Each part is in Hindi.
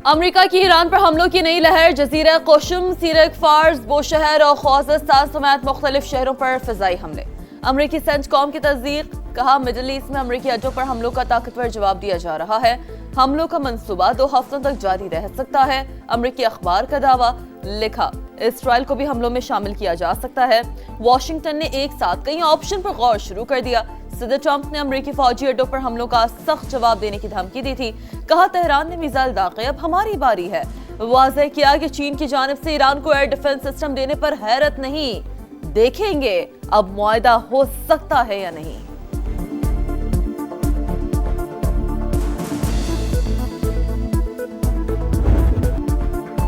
अमेरिका की ईरान पर हमलों की नई लहर। जजीरा कोशम, सीरक, फार्स, बोशहर और ख्वाज़िस्तान समेत मुख्तलिफ शहरों पर फिजाई हमले। अमरीकी सेंटकॉम की तस्दीक, कहा मिडल ईस्ट में अमरीकी अड्डों पर हमलों का ताकतवर जवाब दिया जा रहा है। हमलों का मंसूबा 2 हफ्तों तक जारी रह सकता है। अमरीकी अखबार का दावा, लिखा इसराइल को भी हमलों में शामिल किया जा सकता है। वाशिंगटन ने एक साथ कई ऑप्शन पर गौर शुरू कर दिया। सदर ट्रंप ने अमरीकी फौजी अड्डों पर हमलों का सख्त जवाब देने की धमकी दी थी। कहा तेहरान ने मिसाइल दागे, अब हमारी बारी है। वाज़ेह किया कि चीन की जानिब से ईरान को एयर डिफेंस सिस्टम देने पर हैरत नहीं, देखेंगे अब मुआहदा हो सकता है या नहीं।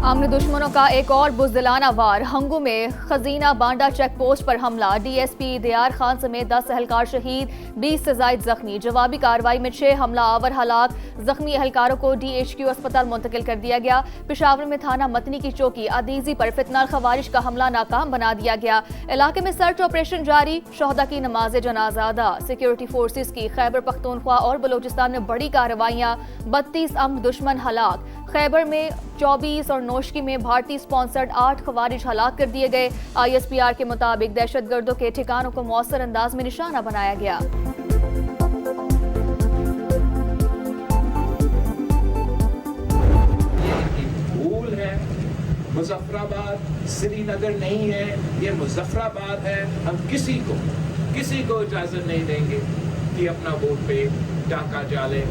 आमने दुश्मनों का एक और बुज़दिलाना वार। हंगू में खजीना बांडा चेक पोस्ट पर हमला। डीएसपी दियार खान समेत 10 एहलकार शहीद, 20 से जायद जख्मी। जवाबी कार्रवाई में 6 हमला आवर हलाक। जख्मी एहलकारों को DHQ अस्पताल मुंतकिल कर दिया गया। पेशावर में थाना मतनी की चौकी अदीजी पर फितनाल खवारिश का हमला नाकाम बना दिया गया। इलाके में सर्च ऑपरेशन जारी। शोहदा की नमाज जनाजा अदा। सिक्योरिटी फोर्सेस की खैबर पख्तूनख्वा और बलोचिस्तान में बड़ी कार्रवाइयां। 32 अमन दुश्मन हलाक। खैबर में 24 और नोशकी में भारतीय स्पॉन्सर्ड 8 खवारिज हलाक कर दिए गए। ISPR के मुताबिक दहशतगर्दों के ठिकानों को मौसर अंदाज में निशाना बनाया गया। मुजफ्फराबाद श्रीनगर नहीं है, ये मुजफ्फराबाद है। हम किसी को इजाजत नहीं देंगे कि अपना वोट पे डाका डाले।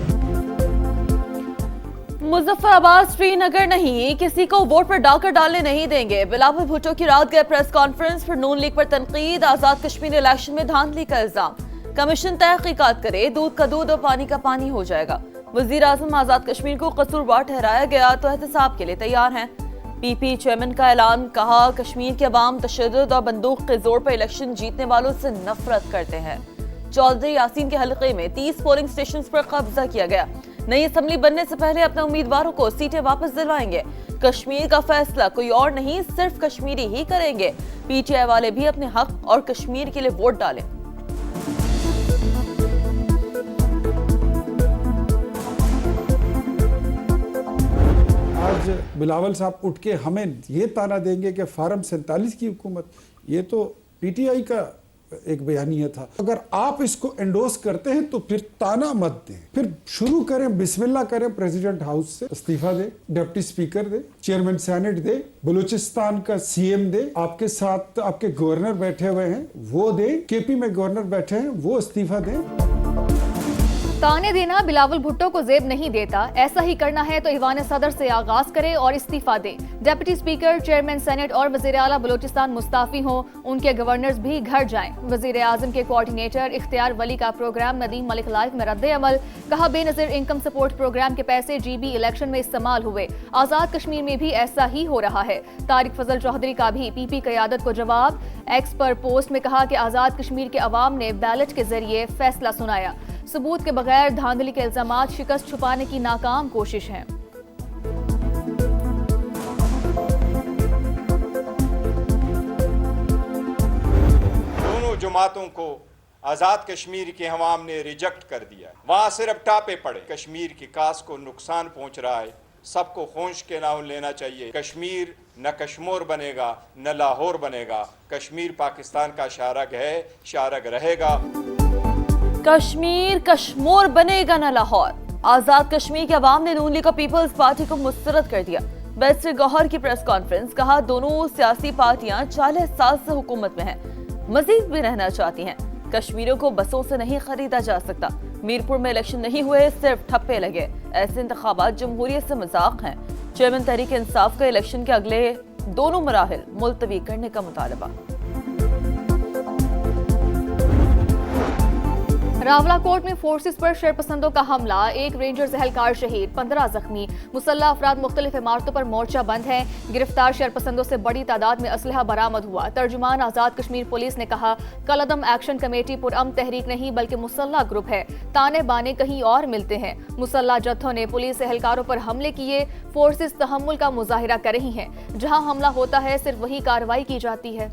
मुजफ्फराबाद श्रीनगर नहीं, किसी को वोट पर डाकर डालने नहीं देंगे। बिलावल भुट्टो की रात गए प्रेस कॉन्फ्रेंस पर नून लीग पर तनकीद। आजाद कश्मीर इलेक्शन में धांधली का इल्जाम। कमीशन तहकीकात करे, दूध का दूध और पानी का पानी हो जाएगा। वजीर आजम आजाद कश्मीर को कसूरवार ठहराया गया तो एहतसाब के लिए तैयार हैं। PP चेयरमैन का ऐलान। कहा कश्मीर के अवाम तशद्दुद और बंदूक के जोर पर इलेक्शन जीतने वालों से नफरत करते हैं। चौधरी यासीन के हलके में 30 पोलिंग स्टेशन पर कब्जा किया गया। नई असेंबली बनने से पहले अपने उम्मीदवारों को सीटें वापस दिलवाएंगे। कश्मीर का फैसला कोई और नहीं, सिर्फ कश्मीरी ही करेंगे। PTI वाले भी अपने हक और कश्मीर के लिए वोट डालें। आज बिलावल साहब उठ के हमें ये ताना देंगे कि फार्म 47 की हुकूमत, ये तो PTI का एक बयानिया था। अगर आप इसको एंडोर्स करते हैं तो फिर ताना मत दें, फिर शुरू करें, बिस्मिल्लाह करें। प्रेसिडेंट हाउस से इस्तीफा दे, डिप्टी स्पीकर दे, चेयरमैन सेनेट दे, बलूचिस्तान का CM दे, आपके साथ आपके गवर्नर बैठे हुए हैं वो दे, KP में गवर्नर बैठे हैं वो इस्तीफा दें। ताने देना बिलावल भुट्टो को जेब नहीं देता। ऐसा ही करना है तो ईवान सदर से आगाज करे और इस्तीफा दे। डिप्टी स्पीकर, चेयरमैन सेनेट और वजीर आला बलूचिस्तान मुस्ताफी हों, उनके गवर्नर्स भी घर जाएं। वजीर आजम के कोऑर्डिनेटर इख्तियार वली का प्रोग्राम नदीम मलिक लाइफ में रद्द अमल। कहा बेनजीर इनकम सपोर्ट प्रोग्राम के पैसे GB इलेक्शन में इस्तेमाल हुए। आजाद कश्मीर में भी ऐसा ही हो रहा है। तारिक फजल चौधरी का भी PP क़यादत को जवाब। एक्स पर पोस्ट में कहा कि आजाद कश्मीर के अवाम ने बैलेट के जरिए फैसला सुनाया। सबूत के बगैर धांधली के इल्जामात शिकस्त छुपाने की नाकाम कोशिश है। दोनों जमातों को आजाद कश्मीर के अवाम ने रिजेक्ट कर दिया। वहां सिर्फ टापे पड़े। कश्मीर की कास को नुकसान पहुंच रहा है। सबको होश के नाम लेना चाहिए। कश्मीर न कश्मीर बनेगा न लाहौर बनेगा। कश्मीर पाकिस्तान का शारग है, शारग रहेगा। कश्मीर कश्मीर बनेगा न लाहौर। आजाद कश्मीर के अवाम ने नून लीग और पीपल्स पार्टी को मुस्तरद कर दिया। वेस्ट गौहर की प्रेस कॉन्फ्रेंस। कहा दोनों सियासी पार्टियां 40 साल से हुकूमत में हैं, मजीद भी रहना चाहती हैं। कश्मीरियों को बसों से नहीं खरीदा जा सकता। मीरपुर में इलेक्शन नहीं हुए, सिर्फ ठप्पे लगे। ऐसे इंतखाबात जमहूरियत से मजाक हैं। चेयरमैन तहरीक इंसाफ का इलेक्शन के अगले दोनों मराहिल मुलतवी करने का मुतालबा। रावलाकोट में फोर्सेस पर शरपसंदों का हमला। 1 रेंजर एहलकार शहीद, 15 जख्मी। मुसल्लह अफराद मुख्तलिफ इमारतों पर मोर्चा बंद है। गिरफ्तार शरपसंदों से बड़ी तादाद में असलहा बरामद हुआ। तर्जुमान आजाद कश्मीर पुलिस ने कहा कलअदम एक्शन कमेटी पुरअमन तहरीक नहीं बल्कि मुसल्लह ग्रुप है। ताने बाने कहीं और मिलते हैं। मुसल्लह जत्थों ने पुलिस एहलकारों पर हमले किए। फोर्सेस तहम्मुल का मुजाहिरा कर रही हैं। जहां हमला होता है सिर्फ वही कार्रवाई की जाती है।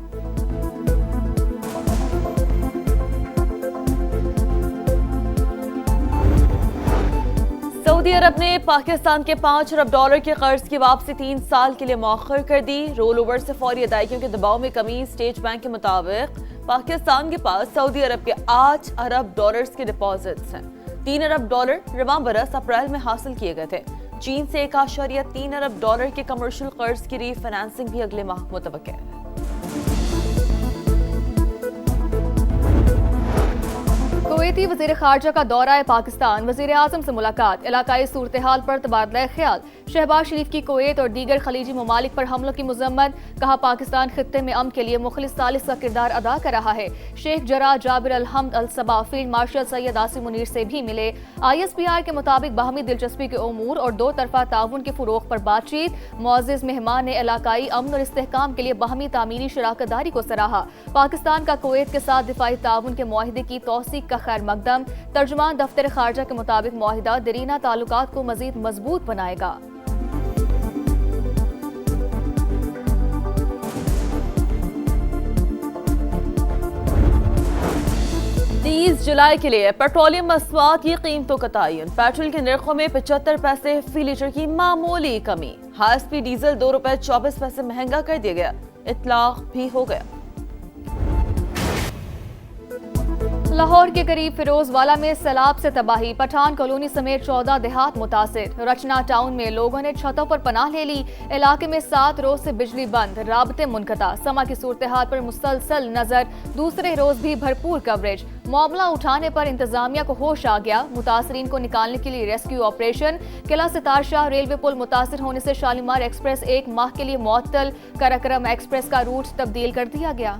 सऊदी अरब ने पाकिस्तान के $5 अरब के कर्ज की वापसी 3 साल के लिए मौखर कर दी। रोल ओवर से फौरी अदायगियों के दबाव में कमी। स्टेट बैंक के मुताबिक पाकिस्तान के पास सऊदी अरब के $8 अरब के डिपॉजिट्स हैं। $3 अरब रवां बरस अप्रैल में हासिल किए गए थे। चीन से $1.3 अरब के कमर्शियल कर्ज की रीफाइनेंसिंग भी अगले माह मुतवक्किल है। कुवैती वज़ीर ख़ारजा का दौरा पाकिस्तान, वज़ीर आज़म से मुलाकात, इलाकाई सूरत हाल पर तबादला ख्याल। शहबाज शरीफ की कुवैत और दीगर खलीजी ममालिक पर हमलों की मज़म्मत, कहा पाकिस्तान खित्ते में अमन के लिए मुखलिस सालिस का किरदार अदा कर रहा है। शेख जरा जाबिर अल-हम्द अल-सबा फील्ड मार्शल सैयद आसिम मुनीर से भी मिले। ISPR के मुताबिक बाहमी दिलचस्पी के उमूर और दो तरफा ताउन के फ़रोग़ पर बातचीत। मुअज़्ज़िज़ मेहमान ने इलाकाई अमन और इस्तेहकाम के लिए बाहमी तामीरी शराकतदारी को सराहा। पाकिस्तान का कुवैत के साथ दिफाई ताउन के मुआहिदे की तौसीक का खैर मकदम। तर्जुमान दफ्तर खारजा के मुताबिक मुआहिदा दरीना ताल्लुकात को मजीद मजबूत बनाएगा। 30 जुलाई के लिए पेट्रोलियम मसनूआत की कीमतों का तयन। पेट्रोल के निर्खों में 75 पैसे फी लीटर की मामूली कमी। हाई स्पीड डीजल ₹2.24 महंगा कर दिया गया। इतलाक भी हो गया। लाहौर के करीब फिरोजवाला में सैलाब से तबाही, पठान कॉलोनी समेत 14 देहात मुतासिर। रचना टाउन में लोगों ने छतों पर पनाह ले ली। इलाके में 7 रोज से बिजली बंद, राबते मुनक़ता। समा की सूरत हाल पर मुसलसल नजर, दूसरे रोज भी भरपूर कवरेज। मामला उठाने पर इंतजामिया को होश आ गया। मुतासरीन को निकालने के लिए रेस्क्यू ऑपरेशन। किला सितार शाह रेलवे पुल मुतासिर होने से शालीमार एक्सप्रेस 1 माह के लिए मुअत्तल। कराक्रम एक्सप्रेस का रूट तब्दील कर दिया गया।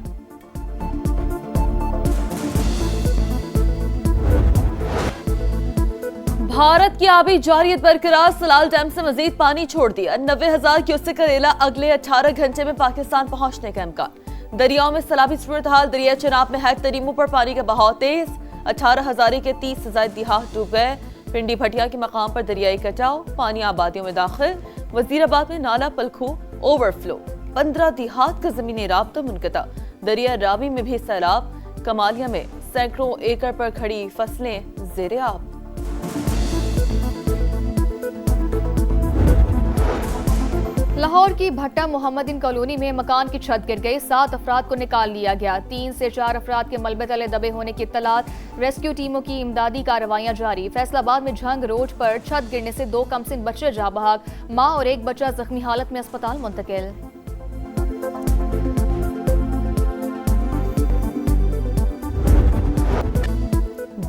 भारत की आबी जारियत बरकरार, सलाल डैम से मजीद पानी छोड़ दिया। 90,000 क्यूसेक का रेला अगले 18 घंटे में पाकिस्तान पहुंचने का इम्कान। दरियाओं में सैलाबी सूरत हाल। दरिया चनाब में हैक तरीमों पर पानी का बहाव तेज। 18 हजारी के 30 से ज्यादा देहात डूब गए। पिंडी भटिया के मकाम पर दरियाई कटाव, पानी आबादियों में दाखिल। वजीराबाद में नाला पलखू ओवरफ्लो। 15 देहात का जमीनी राब्ता मुनक़ता। दरिया रावी में भी सैलाब। कमालिया में सैकड़ों एकड़ पर खड़ी फसलें ज़ेरे आब। लाहौर की भट्टा मोहम्मदीन कॉलोनी में मकान की छत गिर गई। 7 अफराद को निकाल लिया गया। 3 से 4 अफराद के मलबे तले दबे होने की इत्तलात। रेस्क्यू टीमों की इमदादी कार्रवाइयां जारी। फैसलाबाद में झंग रोड पर छत गिरने से 2 कमसिन बच्चे जा बहक। मां और एक बच्चा जख्मी हालत में अस्पताल मुंतकिल।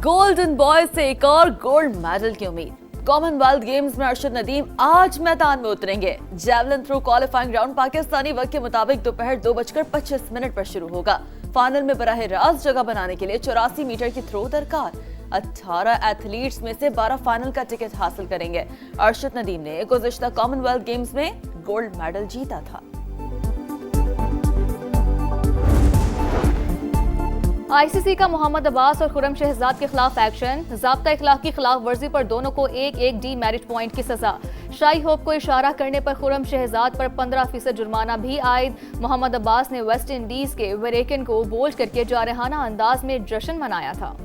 गोल्डन बॉय से एक और गोल्ड मेडल की उम्मीद। कॉमनवेल्थ गेम्स में अरशद नदीम आज मैदान में उतरेंगे। जैवलिन थ्रो क्वालिफाइंग राउंड पाकिस्तानी वक्त के मुताबिक दोपहर 2:25 पर शुरू होगा। फाइनल में बराह रास्त जगह बनाने के लिए 84 मीटर की थ्रो दरकार। 18 एथलीट्स में से 12 फाइनल का टिकट हासिल करेंगे। अरशद नदीम ने गुज़िश्ता कॉमनवेल्थ गेम्स में गोल्ड मेडल जीता था। ICC का मोहम्मद अब्बास और खुर्रम शहजाद के खिलाफ एक्शन। ज़ाब्ता इखलाक की खिलाफ वर्जी पर दोनों को 1-1 डीमेरिट पॉइंट की सजा। शाही होप को इशारा करने पर खुर्रम शहजाद पर 15% जुर्माना भी आयद। मोहम्मद अब्बास ने वेस्ट इंडीज के वेरेकन को बोल्ड करके जारहाना अंदाज में जश्न मनाया था।